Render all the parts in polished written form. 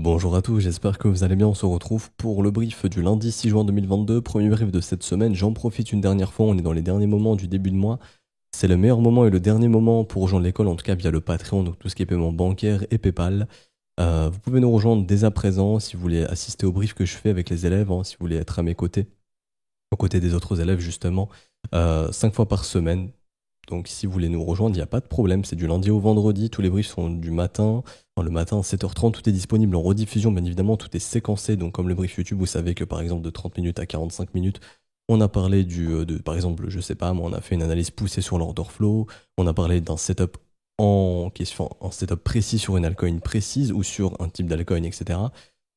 Bonjour à tous, j'espère que vous allez bien. On se retrouve pour le brief du lundi 6 juin 2022, premier brief de cette semaine. J'en profite une dernière fois, on est dans les derniers moments du début de mois. C'est le meilleur moment et le dernier moment pour rejoindre l'école, en tout cas via le Patreon, donc tout ce qui est paiement bancaire et PayPal. Vous pouvez nous rejoindre dès à présent si vous voulez assister au brief que je fais avec les élèves, hein, si vous voulez être à mes côtés, aux côtés des autres élèves justement, 5 fois par semaine. Donc si vous voulez nous rejoindre, il n'y a pas de problème, c'est du lundi au vendredi, tous les briefs sont du matin, enfin, le matin 7h30, tout est disponible en rediffusion, bien évidemment, tout est séquencé, donc comme le brief YouTube, vous savez que par exemple de 30 minutes à 45 minutes, on a parlé par exemple, je sais pas, mais on a fait une analyse poussée sur l'order flow, on a parlé d'un setup en question, un setup précis sur une altcoin précise ou sur un type d'altcoin, etc.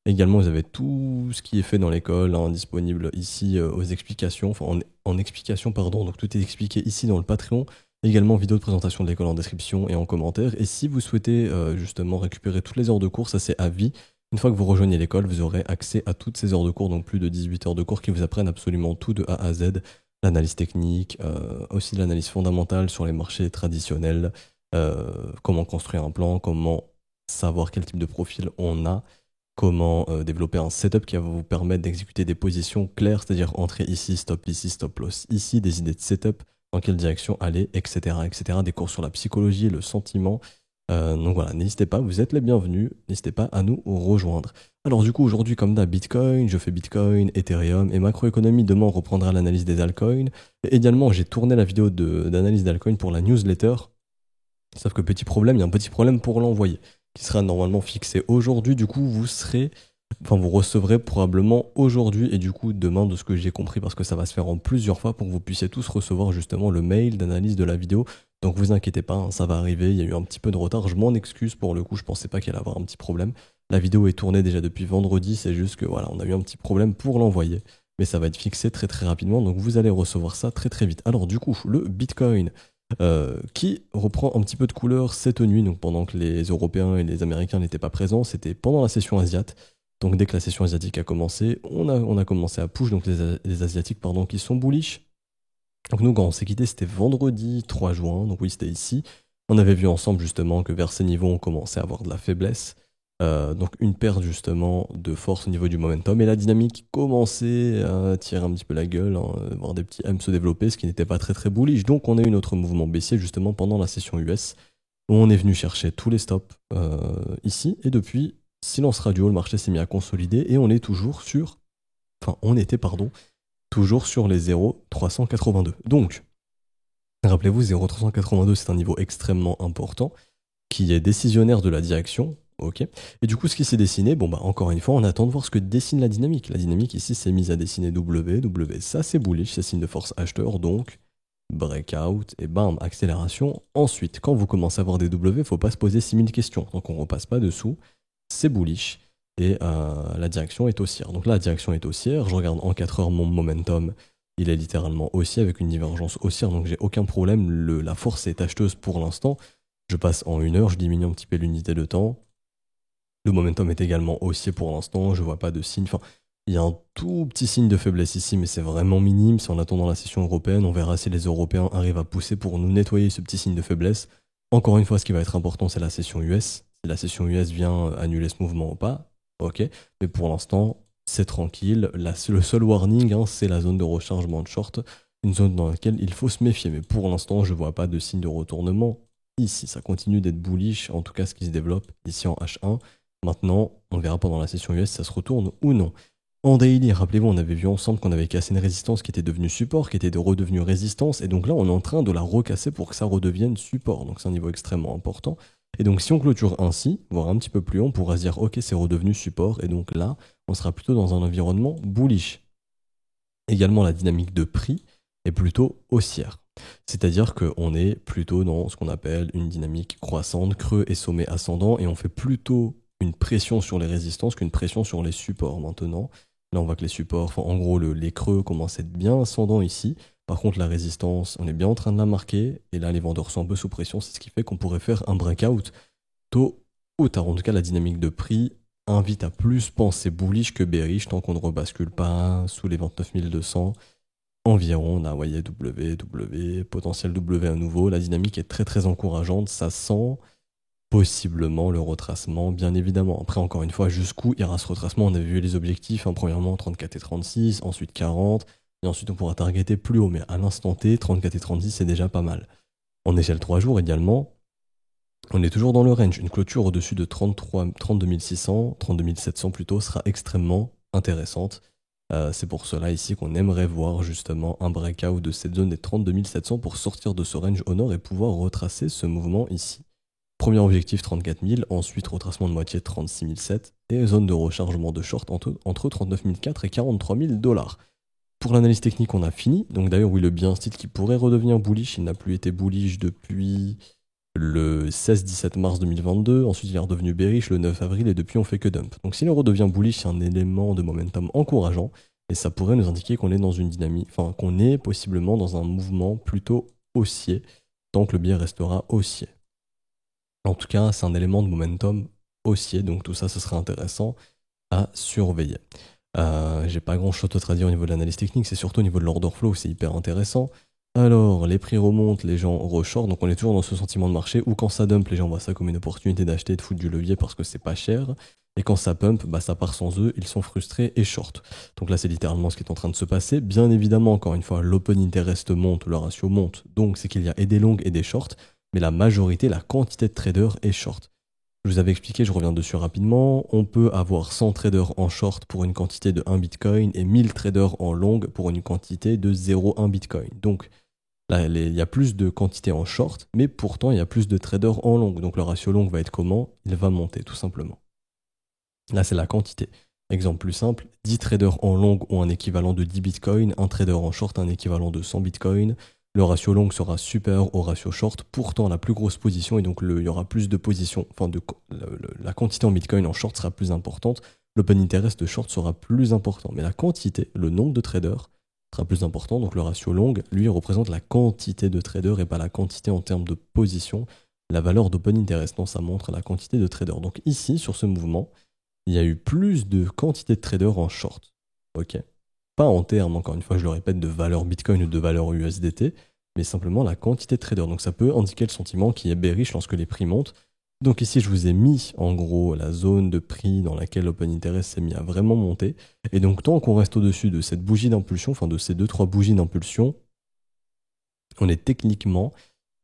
Également, vous avez tout ce qui est fait dans l'école, hein, disponible ici aux explications, enfin en explication, pardon. Donc tout est expliqué ici dans le Patreon. Également, vidéo de présentation de l'école en description et en commentaire. Et si vous souhaitez justement récupérer toutes les heures de cours, ça c'est à vie. Une fois que vous rejoignez l'école, vous aurez accès à toutes ces heures de cours, donc plus de 18 heures de cours qui vous apprennent absolument tout de A à Z. L'analyse technique, aussi de l'analyse fondamentale sur les marchés traditionnels, comment construire un plan, comment savoir quel type de profil on a, comment développer un setup qui va vous permettre d'exécuter des positions claires, c'est-à-dire entrer ici, stop loss ici, des idées de setup, dans quelle direction aller, etc., etc. Des cours sur la psychologie, le sentiment. Donc voilà, n'hésitez pas, vous êtes les bienvenus, n'hésitez pas à nous rejoindre. Alors du coup, aujourd'hui, comme d'hab, Bitcoin, je fais Bitcoin, Ethereum et macroéconomie. Demain, on reprendra l'analyse des altcoins. Et également, j'ai tourné la vidéo d'analyse d'altcoin pour la newsletter. Sauf que petit problème, il y a un petit problème pour l'envoyer, qui sera normalement fixé aujourd'hui. Du coup, vous recevrez probablement aujourd'hui et du coup demain, de ce que j'ai compris, parce que ça va se faire en plusieurs fois pour que vous puissiez tous recevoir justement le mail d'analyse de la vidéo. Donc vous inquiétez pas, hein, ça va arriver. Il y a eu un petit peu de retard. Je m'en excuse pour le coup. Je pensais pas qu'il allait avoir un petit problème. La vidéo est tournée déjà depuis vendredi. C'est juste que voilà, on a eu un petit problème pour l'envoyer. Mais ça va être fixé très très rapidement. Donc vous allez recevoir ça très très vite. Alors du coup, le Bitcoin, qui reprend un petit peu de couleur cette nuit, donc pendant que les Européens et les Américains n'étaient pas présents, c'était pendant la session asiate. Donc dès que la session asiatique a commencé, on a commencé à push, donc les Asiatiques pardon, qui sont bullish. Donc nous, quand on s'est quitté, c'était vendredi 3 juin, donc oui, c'était ici. On avait vu ensemble justement que vers ces niveaux, on commençait à avoir de la faiblesse. Donc une perte justement de force au niveau du momentum. Et la dynamique commençait à tirer un petit peu la gueule, hein, voir des petits M se développer, ce qui n'était pas très très bullish. Donc on a eu notre mouvement baissier justement pendant la session US, où on est venu chercher tous les stops ici. Et depuis, silence radio, le marché s'est mis à consolider et on est toujours sur... Enfin, on était, pardon, toujours sur les 0,382. Donc, rappelez-vous, 0,382, c'est un niveau extrêmement important qui est décisionnaire de la direction. Ok. Et du coup, ce qui s'est dessiné, bon bah encore une fois, on attend de voir ce que dessine la dynamique. La dynamique ici s'est mise à dessiner W, W, ça c'est bullish, c'est signe de force acheteur, donc breakout et bam, accélération. Ensuite, quand vous commencez à avoir des W, faut pas se poser 6000 questions, donc on repasse pas dessous, c'est bullish et la direction est haussière. Donc là, la direction est haussière, je regarde en 4 heures mon momentum, il est littéralement haussier avec une divergence haussière, donc j'ai aucun problème, la force est acheteuse pour l'instant. Je passe en 1 heure, je diminue un petit peu l'unité de temps. Le momentum est également haussier pour l'instant, je vois pas de signe. Enfin, il y a un tout petit signe de faiblesse ici, mais c'est vraiment minime. C'est en attendant la session européenne, on verra si les Européens arrivent à pousser pour nous nettoyer ce petit signe de faiblesse. Encore une fois, ce qui va être important, c'est la session US. Si la session US vient annuler ce mouvement ou pas, ok. Mais pour l'instant, c'est tranquille. Le seul warning, hein, c'est la zone de rechargement de short, une zone dans laquelle il faut se méfier. Mais pour l'instant, je vois pas de signe de retournement ici. Ça continue d'être bullish, en tout cas ce qui se développe ici en H1. Maintenant, on verra pendant la session US si ça se retourne ou non. En daily, rappelez-vous, on avait vu ensemble qu'on avait cassé une résistance qui était devenue support, qui était redevenue résistance, et donc là, on est en train de la recasser pour que ça redevienne support. Donc c'est un niveau extrêmement important. Et donc si on clôture ainsi, voire un petit peu plus haut, on pourra se dire, ok, c'est redevenu support, et donc là, on sera plutôt dans un environnement bullish. Également, la dynamique de prix est plutôt haussière. C'est-à-dire qu'on est plutôt dans ce qu'on appelle une dynamique croissante, creux et sommet ascendant, et on fait plutôt une pression sur les résistances qu'une pression sur les supports maintenant. Là, on voit que les supports, enfin, en gros, les creux commencent à être bien ascendants ici. Par contre, la résistance, on est bien en train de la marquer. Et là, les vendeurs sont un peu sous pression. C'est ce qui fait qu'on pourrait faire un breakout tôt ou tard. En tout cas, la dynamique de prix invite à plus penser bullish que bearish tant qu'on ne rebascule pas sous les 29 200 environ. On a, vous voyez, W, potentiel W à nouveau. La dynamique est très très encourageante. Ça sent possiblement le retracement, bien évidemment. Après, encore une fois, jusqu'où ira ce retracement? On a vu les objectifs, hein, premièrement 34 et 36, ensuite 40, et ensuite on pourra targeter plus haut, mais à l'instant T, 34 et 36, c'est déjà pas mal. En échelle 3 jours également, on est toujours dans le range. Une clôture au-dessus de 32 600, 32 700 plutôt, sera extrêmement intéressante. C'est pour cela ici qu'on aimerait voir justement un breakout de cette zone des 32 700 pour sortir de ce range au nord et pouvoir retracer ce mouvement ici. Premier objectif 34 000, ensuite retracement de moitié 36 700 et zone de rechargement de short entre 39 400 et 43 000 $. Pour l'analyse technique, on a fini. Donc d'ailleurs, oui, le bien style qui pourrait redevenir bullish, il n'a plus été bullish depuis le 16-17 mars 2022. Ensuite, il est redevenu bearish le 9 avril et depuis, on fait que dump. Donc s'il redevient bullish, c'est un élément de momentum encourageant et ça pourrait nous indiquer qu'on est dans une dynamique, enfin qu'on est possiblement dans un mouvement plutôt haussier tant que le biais restera haussier. En tout cas, c'est un élément de momentum haussier, donc tout ça, ce serait intéressant à surveiller. J'ai pas grand chose d'autre à dire au niveau de l'analyse technique, c'est surtout au niveau de l'order flow, c'est hyper intéressant. Alors, les prix remontent, les gens reshort, donc on est toujours dans ce sentiment de marché où quand ça dump, les gens voient ça comme une opportunité d'acheter, de foutre du levier parce que c'est pas cher. Et quand ça pump, bah ça part sans eux, ils sont frustrés et short. Donc là, c'est littéralement ce qui est en train de se passer. Bien évidemment, encore une fois, l'open interest monte, le ratio monte, donc c'est qu'il y a et des longs et des shorts, mais la majorité, la quantité de traders est short. Je vous avais expliqué, je reviens dessus rapidement, on peut avoir 100 traders en short pour une quantité de 1 Bitcoin et 1000 traders en long pour une quantité de 0,1 Bitcoin. Donc là, il y a plus de quantité en short, mais pourtant il y a plus de traders en long. Donc le ratio long va être comment? Il va monter tout simplement. Là, c'est la quantité. Exemple plus simple, 10 traders en long ont un équivalent de 10 Bitcoin, un trader en short un équivalent de 100 Bitcoin. Le ratio long sera supérieur au ratio short, pourtant la plus grosse position, et donc il y aura plus de positions, enfin la quantité en Bitcoin en short sera plus importante, l'open interest de short sera plus important, mais la quantité, le nombre de traders sera plus important, donc le ratio long, lui, représente la quantité de traders et pas la quantité en termes de position. La valeur d'open interest, non, ça montre la quantité de traders. Donc ici, sur ce mouvement, il y a eu plus de quantité de traders en short, ok? Pas en termes, encore une fois, je le répète, de valeur Bitcoin ou de valeur USDT, mais simplement la quantité de traders. Donc ça peut indiquer le sentiment qui est bearish lorsque les prix montent. Donc ici, je vous ai mis en gros la zone de prix dans laquelle l'open interest s'est mis à vraiment monter. Et donc tant qu'on reste au-dessus de cette bougie d'impulsion, enfin de ces 2-3 bougies d'impulsion, on est techniquement...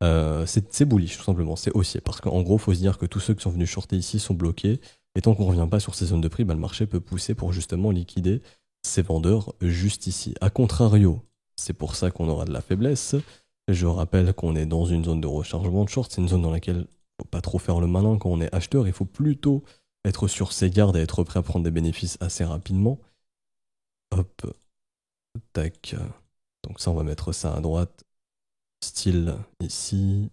c'est bullish tout simplement, c'est haussier. Parce qu'en gros, il faut se dire que tous ceux qui sont venus shorter ici sont bloqués. Et tant qu'on ne revient pas sur ces zones de prix, bah, le marché peut pousser pour justement liquider ces vendeurs juste ici. A contrario, c'est pour ça qu'on aura de la faiblesse. Je rappelle qu'on est dans une zone de rechargement de short. C'est une zone dans laquelle il ne faut pas trop faire le malin quand on est acheteur. Il faut plutôt être sur ses gardes et être prêt à prendre des bénéfices assez rapidement. Hop, tac. Donc ça, on va mettre ça à droite. Style ici,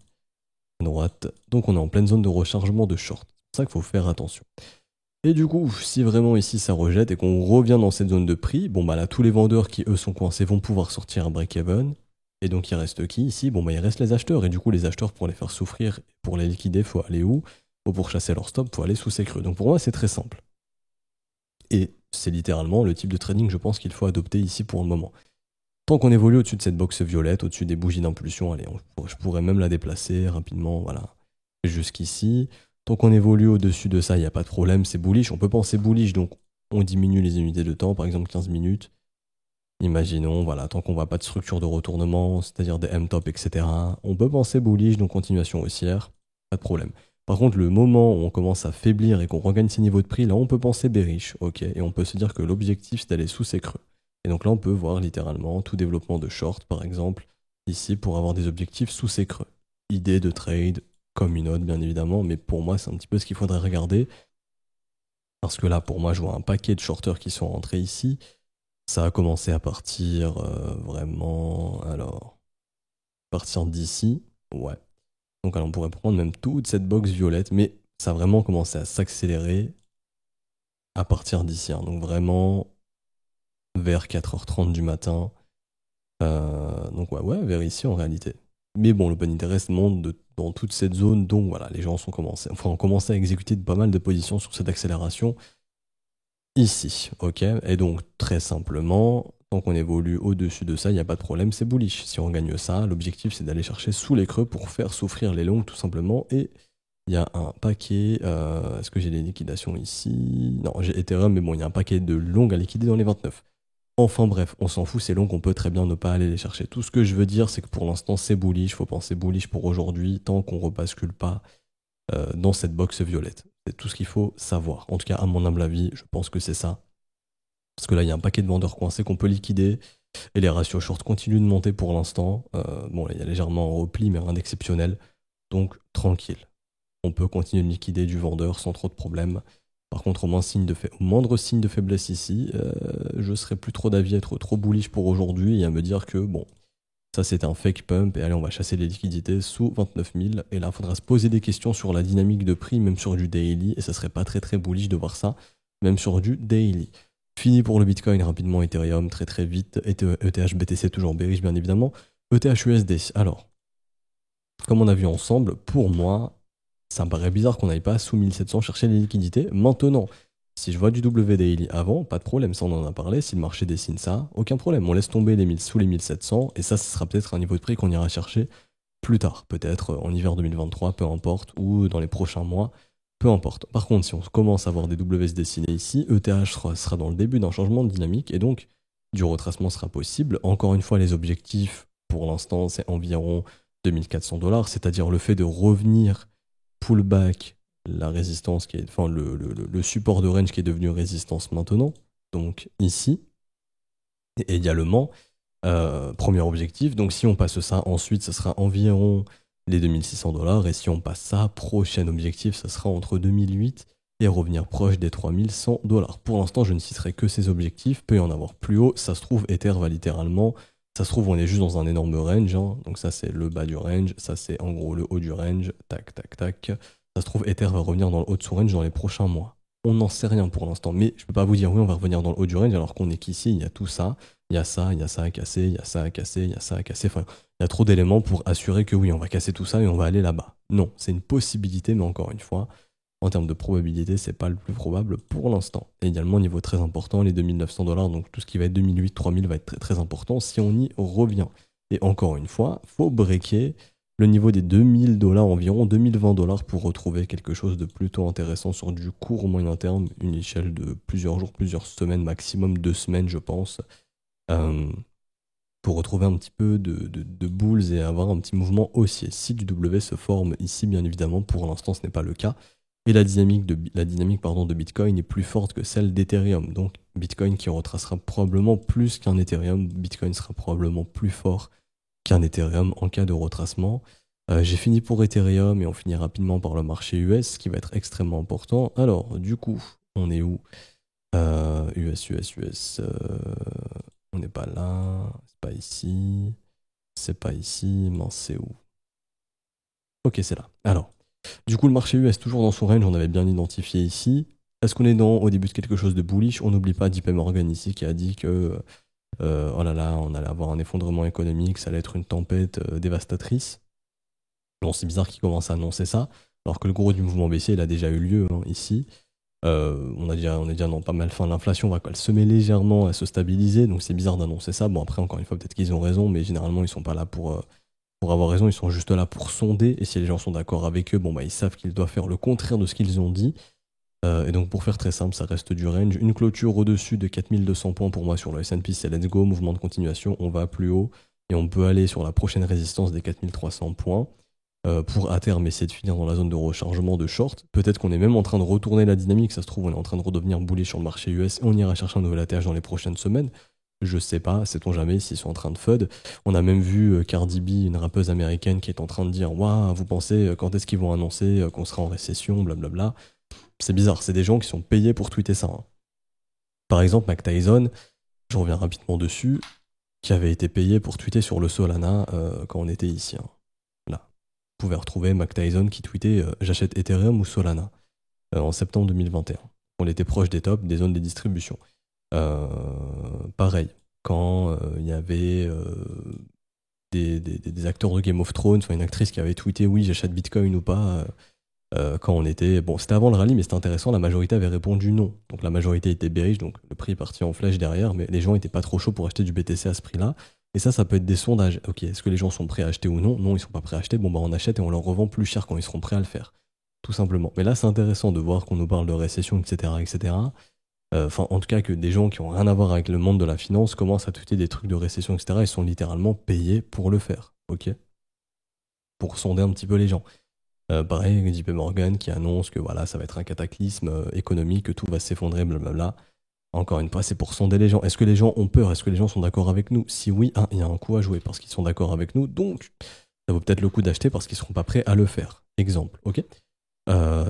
à droite. Donc on est en pleine zone de rechargement de short. C'est ça qu'il faut faire attention. Et du coup, si vraiment ici ça rejette et qu'on revient dans cette zone de prix, bon bah là tous les vendeurs qui eux sont coincés vont pouvoir sortir un break-even. Et donc il reste qui ici? Bon bah il reste les acheteurs. Et du coup les acheteurs pour les faire souffrir, pour les liquider, faut aller où? Ou pour chasser leur stop, faut aller sous ces creux. Donc pour moi c'est très simple. Et c'est littéralement le type de trading je pense qu'il faut adopter ici pour le moment. Tant qu'on évolue au-dessus de cette box violette, au-dessus des bougies d'impulsion, allez, je pourrais même la déplacer rapidement, voilà, jusqu'ici. Tant qu'on évolue au-dessus de ça, il n'y a pas de problème, c'est bullish. On peut penser bullish, donc on diminue les unités de temps, par exemple 15 minutes. Imaginons, voilà, tant qu'on ne voit pas de structure de retournement, c'est-à-dire des M-top, etc. On peut penser bullish, donc continuation haussière, pas de problème. Par contre, le moment où on commence à faiblir et qu'on regagne ses niveaux de prix, là, on peut penser bearish, ok, et on peut se dire que l'objectif, c'est d'aller sous ces creux. Et donc là, on peut voir littéralement tout développement de short, par exemple, ici, pour avoir des objectifs sous ces creux. Idée de trade, comme une autre, bien évidemment, mais pour moi, c'est un petit peu ce qu'il faudrait regarder. Parce que là, pour moi, je vois un paquet de shorters qui sont rentrés ici. Ça a commencé à partir vraiment... Alors, partir d'ici, ouais. Donc alors, on pourrait prendre même toute cette box violette, mais ça a vraiment commencé à s'accélérer à partir d'ici. Hein. Donc vraiment... vers 4h30 du matin. Donc ouais, vers ici en réalité. Mais bon, l'open interest monte dans toute cette zone, donc voilà, les gens ont commencé à exécuter pas mal de positions sur cette accélération ici, ok. Et donc très simplement, tant qu'on évolue au-dessus de ça, il n'y a pas de problème, c'est bullish. Si on gagne ça, l'objectif c'est d'aller chercher sous les creux pour faire souffrir les longs tout simplement et Il y a un paquet. Est-ce que j'ai les liquidations ici? Non, j'ai Ethereum, mais bon, il y a un paquet de longues à liquider dans les 29. Enfin bref, on s'en fout, c'est long, on peut très bien ne pas aller les chercher. Tout ce que je veux dire, c'est que pour l'instant, c'est bullish. Faut penser bullish pour aujourd'hui, tant qu'on rebascule pas dans cette box violette. C'est tout ce qu'il faut savoir. En tout cas, à mon humble avis, je pense que c'est ça. Parce que là, il y a un paquet de vendeurs coincés qu'on peut liquider. Et les ratios short continuent de monter pour l'instant. Bon, là, il y a légèrement un repli, mais rien d'exceptionnel. Donc, tranquille. On peut continuer de liquider du vendeur sans trop de problèmes. Par contre, au moindre signe de faiblesse ici, je serais plus trop d'avis à être trop bullish pour aujourd'hui et à me dire que, bon, ça c'est un fake pump et allez, on va chasser les liquidités sous 29 000. Et là, il faudra se poser des questions sur la dynamique de prix, même sur du daily. Et ça serait pas très très bullish de voir ça, même sur du daily. Fini pour le Bitcoin, rapidement Ethereum, très très vite. ETH BTC toujours bearish, bien évidemment. ETH USD, alors, comme on a vu ensemble, pour moi, ça me paraît bizarre qu'on n'aille pas sous 1700 chercher les liquidités. Maintenant, si je vois du WDaily avant, pas de problème, ça on en a parlé. Si le marché dessine ça, aucun problème. On laisse tomber sous les 1700 et ça, ce sera peut-être un niveau de prix qu'on ira chercher plus tard. Peut-être en hiver 2023, peu importe, ou dans les prochains mois, peu importe. Par contre, si on commence à voir des WS dessinés ici, ETH sera dans le début d'un changement de dynamique et donc du retracement sera possible. Encore une fois, les objectifs, pour l'instant, c'est environ 2400 $, c'est-à-dire le fait de revenir pullback, la résistance qui est, enfin le support de range qui est devenu résistance maintenant, donc ici, et également, premier objectif, donc si on passe ça, ensuite ce sera environ les 2600 $, et si on passe ça, prochain objectif, ça sera entre 2008 et revenir proche des 3100 $. Pour l'instant, je ne citerai que ces objectifs, peut y en avoir plus haut, ça se trouve, Ether va littéralement, ça se trouve, on est juste dans un énorme range, hein. Donc ça c'est le bas du range, ça c'est en gros le haut du range, tac, tac, tac. Ça se trouve, Ether va revenir dans le haut de son range dans les prochains mois. On n'en sait rien pour l'instant, mais je peux pas vous dire oui, on va revenir dans le haut du range alors qu'on est qu'ici, il y a tout ça, il y a ça à casser, il y a ça à casser, il y a ça à casser, enfin, il y a trop d'éléments pour assurer que oui, on va casser tout ça et on va aller là-bas. Non, c'est une possibilité, mais encore une fois, en termes de probabilité, c'est pas le plus probable pour l'instant. Et également, niveau très important, les 2900 $, donc tout ce qui va être 2008, 3000 va être très très important si on y revient. Et encore une fois, faut breaker le niveau des 2000 $, environ 2020 $ pour retrouver quelque chose de plutôt intéressant sur du court ou moyen terme, une échelle de plusieurs jours, plusieurs semaines, maximum 2 semaines, je pense, pour retrouver un petit peu de bulls et avoir un petit mouvement haussier. Si du W se forme ici, bien évidemment, pour l'instant, ce n'est pas le cas. Et la dynamique de Bitcoin est plus forte que celle d'Ethereum. Donc Bitcoin qui retracera probablement plus qu'un Ethereum. Bitcoin sera probablement plus fort qu'un Ethereum en cas de retracement. J'ai fini pour Ethereum et on finit rapidement par le marché US qui va être extrêmement important. Alors du coup, on est où? US. On n'est pas là. C'est pas ici. C'est pas ici. Mince, c'est où? Ok, c'est là. Alors. Du coup, le marché US toujours dans son range, on avait bien identifié ici. Est-ce qu'on est au début de quelque chose de bullish? On n'oublie pas JP Morgan ici qui a dit que oh là là, on allait avoir un effondrement économique, ça allait être une tempête dévastatrice. Bon, c'est bizarre qu'il commence à annoncer ça, alors que le gros du mouvement baissier, il a déjà eu lieu hein, ici. On est déjà dans pas mal fin. L'inflation va se met légèrement à se stabiliser, donc c'est bizarre d'annoncer ça. Bon, après, encore une fois, peut-être qu'ils ont raison, mais généralement, ils sont pas là pour avoir raison, ils sont juste là pour sonder, et si les gens sont d'accord avec eux, bon bah ils savent qu'ils doivent faire le contraire de ce qu'ils ont dit, et donc pour faire très simple, ça reste du range, une clôture au-dessus de 4200 points pour moi sur le S&P, c'est let's go, mouvement de continuation, on va plus haut, et on peut aller sur la prochaine résistance des 4300 points, pour à terme essayer de finir dans la zone de rechargement de short, peut-être qu'on est même en train de retourner la dynamique, ça se trouve on est en train de redevenir bullish sur le marché US, et on ira chercher un nouvel ATH dans les prochaines semaines. Je sais pas, sait-on jamais s'ils sont en train de FUD. On a même vu Cardi B, une rappeuse américaine, qui est en train de dire waouh, vous pensez quand est-ce qu'ils vont annoncer qu'on sera en récession, blablabla. C'est bizarre, c'est des gens qui sont payés pour tweeter ça. Hein. Par exemple, Mike Tyson, je reviens rapidement dessus, qui avait été payé pour tweeter sur le Solana quand on était ici. Hein. Là. Vous pouvez retrouver Mike Tyson qui tweetait j'achète Ethereum ou Solana en septembre 2021. On était proche des tops, des zones de distribution. Pareil, quand il y avait des acteurs de Game of Thrones, enfin une actrice qui avait tweeté oui j'achète Bitcoin ou pas, quand on était... Bon, c'était avant le rallye, mais c'était intéressant, la majorité avait répondu non. Donc la majorité était bearish, donc le prix est parti en flèche derrière, mais les gens n'étaient pas trop chauds pour acheter du BTC à ce prix-là. Et ça peut être des sondages. Ok, est-ce que les gens sont prêts à acheter ou non? Non, ils sont pas prêts à acheter, bon bah on achète et on leur revend plus cher quand ils seront prêts à le faire. tout simplement. Mais là, c'est intéressant de voir qu'on nous parle de récession, etc., etc. Enfin, en tout cas, que des gens qui ont rien à voir avec le monde de la finance commencent à tweeter des trucs de récession, etc. Ils sont littéralement payés pour le faire, ok? Pour sonder un petit peu les gens. Pareil, JP Morgan qui annonce que voilà, ça va être un cataclysme économique, que tout va s'effondrer, blablabla. Encore une fois, c'est pour sonder les gens. Est-ce que les gens ont peur? Est-ce que les gens sont d'accord avec nous? Si oui, hein, il y a un coup à jouer parce qu'ils sont d'accord avec nous. Donc, ça vaut peut-être le coup d'acheter parce qu'ils seront pas prêts à le faire. Exemple, ok?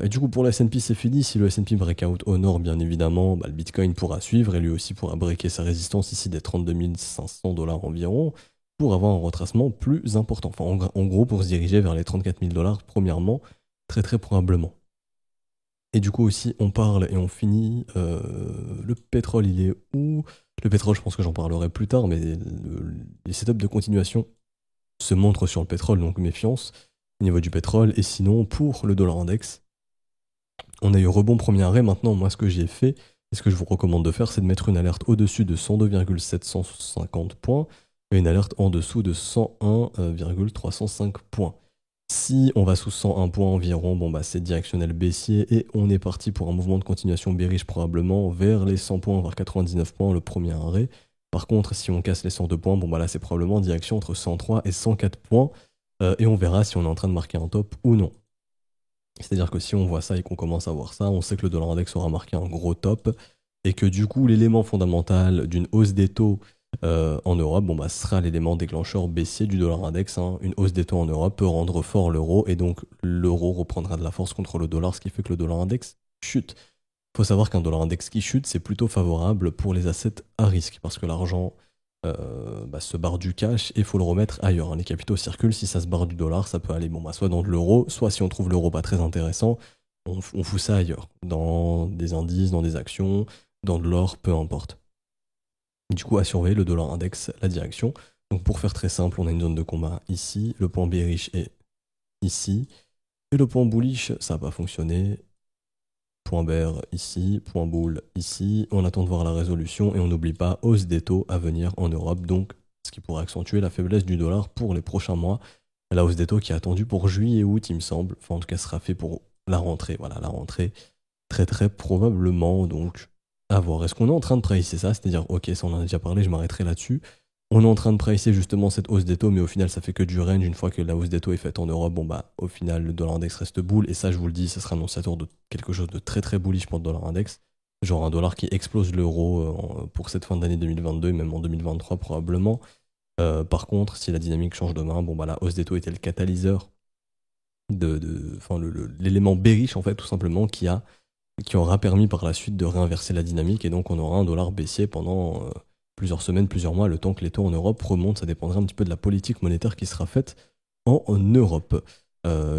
Et du coup, pour le S&P, c'est fini. Si le S&P breakout honore, bien évidemment, bah, le Bitcoin pourra suivre et lui aussi pourra breaker sa résistance ici des 32 500 dollars environ pour avoir un retracement plus important. Enfin, en gros, pour se diriger vers les 34 000 dollars, premièrement, très très probablement. Et du coup aussi, on parle et on finit. Le pétrole, il est où? Le pétrole, je pense que j'en parlerai plus tard, mais les setups de continuation se montrent sur le pétrole, donc méfiance au niveau du pétrole. Et sinon, pour le dollar index, on a eu rebond premier arrêt. Maintenant, moi, ce que j'ai fait et ce que je vous recommande de faire, c'est de mettre une alerte au-dessus de 102,750 points et une alerte en dessous de 101,305 points. Si on va sous 101 points environ, bon bah c'est directionnel baissier et on est parti pour un mouvement de continuation bearish probablement vers les 100 points, voire 99 points le premier arrêt. Par contre, si on casse les 102 points, bon bah là c'est probablement direction entre 103 et 104 points et on verra si on est en train de marquer un top ou non. C'est-à-dire que si on voit ça et qu'on commence à voir ça, on sait que le dollar index aura marqué un gros top et que du coup l'élément fondamental d'une hausse des taux en Europe, bon bah, ce sera l'élément déclencheur baissier du dollar index. Hein. Une hausse des taux en Europe peut rendre fort l'euro et donc l'euro reprendra de la force contre le dollar, ce qui fait que le dollar index chute. Il faut savoir qu'un dollar index qui chute, c'est plutôt favorable pour les assets à risque parce que l'argent se barre du cash et il faut le remettre ailleurs. Hein. Les capitaux circulent, si ça se barre du dollar, ça peut aller bon, bah, soit dans de l'euro, soit si on trouve l'euro pas très intéressant, on fout ça ailleurs, dans des indices, dans des actions, dans de l'or, peu importe. Du coup, à surveiller le dollar index, la direction. Donc pour faire très simple, on a une zone de combat ici, le point bearish est ici, et le point bullish, ça n'a pas fonctionné. Point bear ici, point bull ici. On attend de voir la résolution et on n'oublie pas hausse des taux à venir en Europe, donc ce qui pourrait accentuer la faiblesse du dollar pour les prochains mois. La hausse des taux qui est attendue pour juillet et août, il me semble. Enfin, en tout cas, sera fait pour la rentrée. Voilà, la rentrée, très très probablement. Donc, à voir. Est-ce qu'on est en train de pricer ça? C'est-à-dire, ok, ça on en a déjà parlé, je m'arrêterai là-dessus. On est en train de pricer justement cette hausse des taux, mais au final, ça fait que du range. Une fois que la hausse des taux est faite en Europe, bon bah, au final, le dollar index reste bull. Et ça, je vous le dis, ça sera annonciateur de quelque chose de très très bullish pour le dollar index. Genre un dollar qui explose l'euro pour cette fin d'année 2022, même en 2023 probablement. Par contre, si la dynamique change demain, bon bah, la hausse des taux était le catalyseur l'élément bearish en fait, tout simplement, qui aura permis par la suite de réinverser la dynamique et donc on aura un dollar baissier pendant plusieurs semaines, plusieurs mois, le temps que les taux en Europe remontent. Ça dépendra un petit peu de la politique monétaire qui sera faite en Europe.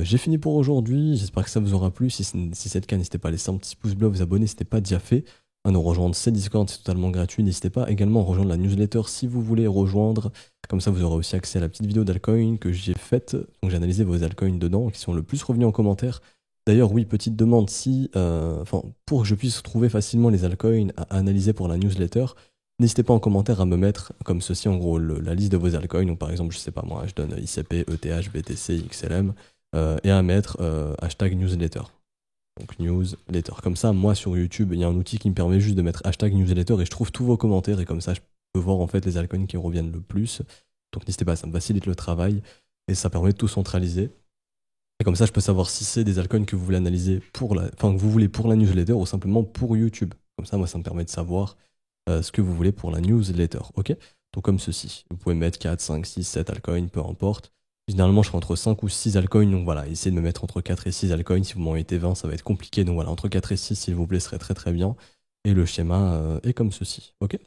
J'ai fini pour aujourd'hui, j'espère que ça vous aura plu. Si c'est le cas, n'hésitez pas à laisser un petit pouce bleu, à vous abonner si ce n'est pas déjà fait, à nous rejoindre, c'est Discord, c'est totalement gratuit. N'hésitez pas également à rejoindre la newsletter si vous voulez rejoindre. Comme ça, vous aurez aussi accès à la petite vidéo d'altcoin que j'ai faite. Donc j'ai analysé vos altcoins dedans, qui sont le plus revenus en commentaire. D'ailleurs, oui, petite demande, pour que je puisse trouver facilement les altcoins à analyser pour la newsletter, n'hésitez pas en commentaire à me mettre comme ceci, en gros, la liste de vos altcoins. Donc par exemple, je sais pas moi, je donne ICP, ETH, BTC, XLM, et à mettre hashtag newsletter. Donc newsletter. Comme ça, moi sur YouTube, il y a un outil qui me permet juste de mettre hashtag newsletter et je trouve tous vos commentaires et comme ça, je peux voir en fait les altcoins qui reviennent le plus. Donc n'hésitez pas, ça me facilite le travail et ça permet de tout centraliser. Et comme ça, je peux savoir si c'est des altcoins que vous voulez analyser que vous voulez pour la newsletter ou simplement pour YouTube. Comme ça, moi, ça me permet de savoir ce que vous voulez pour la newsletter. Ok? Donc comme ceci. Vous pouvez mettre 4, 5, 6, 7 altcoins, peu importe. Généralement, je fais entre 5 ou 6 altcoins. Donc voilà, essayez de me mettre entre 4 et 6 altcoins. Si vous m'en mettez 20, ça va être compliqué. Donc voilà, entre 4 et 6, s'il vous plaît, ce serait très très bien. Et le schéma est comme ceci. Ok?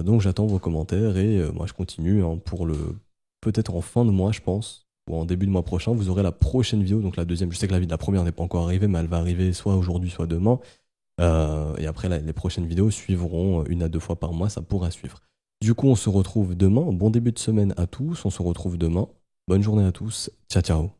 Donc j'attends vos commentaires et moi je continue pour peut-être en fin de mois, je pense, ou en début de mois prochain, vous aurez la prochaine vidéo, donc la deuxième. Je sais que la première n'est pas encore arrivée, mais elle va arriver soit aujourd'hui, soit demain. Et après, les prochaines vidéos suivront 1 à 2 fois par mois, ça pourra suivre. Du coup, on se retrouve demain. Bon début de semaine à tous, on se retrouve demain. Bonne journée à tous. Ciao, ciao.